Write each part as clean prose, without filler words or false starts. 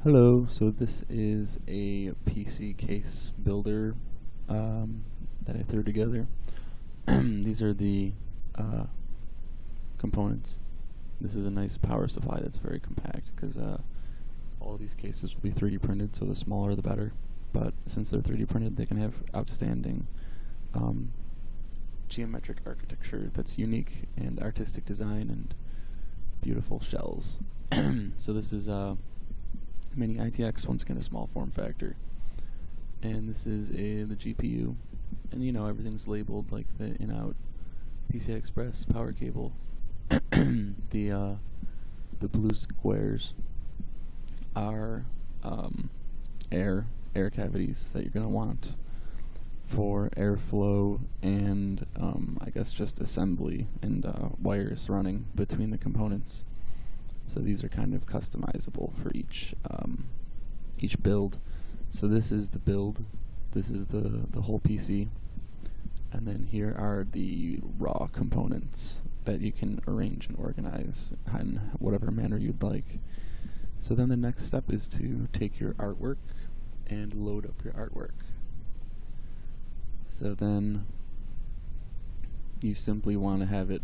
Hello, so this is a PC case builder that I threw together. These are the components. This is a nice power supply that's very compact because all of these cases will be 3D printed, so the smaller the better. But since they're 3D printed, they can have outstanding geometric architecture that's unique and artistic design and beautiful shells. So this is Mini ITX, once again a small form factor, and this is the GPU, and you know everything's labeled like the in-out PCI Express power cable. The blue squares are air cavities that you're gonna want for airflow and I guess just assembly and wires running between the components. So these are kind of customizable for each build. So this is the build. This is the whole PC, and then here are the raw components that you can arrange and organize in whatever manner you'd like. So then the next step is to take your artwork and load up your artwork. So then you simply want to have it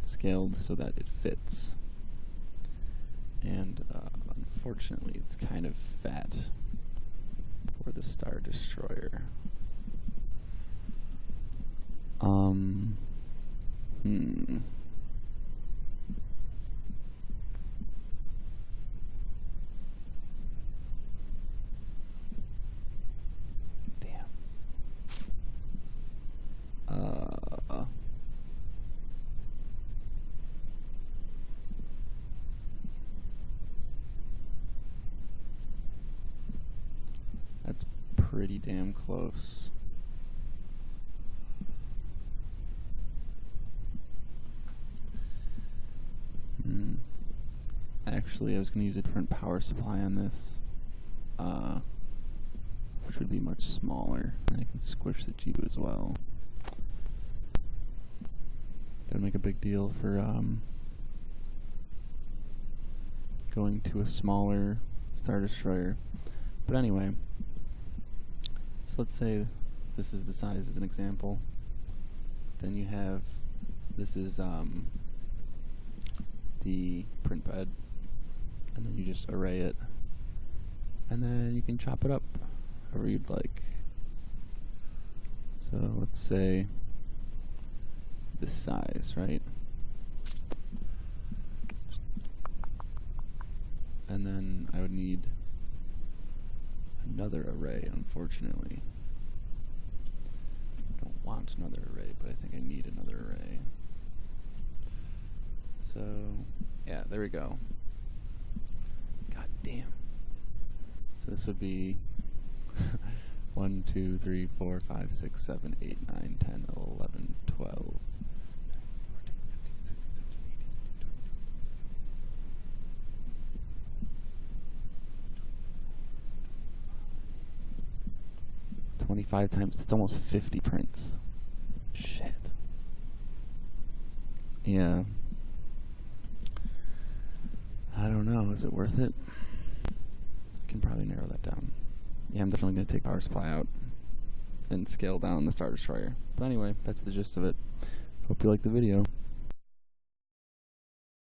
scaled so that it fits. And unfortunately it's kind of fat for the Star Destroyer. Damn. That's pretty damn close. Actually, I was going to use a different power supply on this, which would be much smaller. And I can squish the GPU as well. That would make a big deal for going to a smaller Star Destroyer. But anyway, so let's say this is the size as an example. Then you have, this is the print bed, and then you just array it, and then you can chop it up however you'd like. So let's say this size, right? And then I would need another array, unfortunately. I don't want another array, but I think I need another array. So, yeah, there we go. God damn. So this would be 1, 2, 3, 4, 5, 6, 7, 8, 9, 10, 11, 12. 25 times, that's almost 50 prints. Shit. Yeah. I don't know, is it worth it? Can probably narrow that down. Yeah, I'm definitely going to take power supply out and scale down the Star Destroyer. But anyway, that's the gist of it. Hope you liked the video.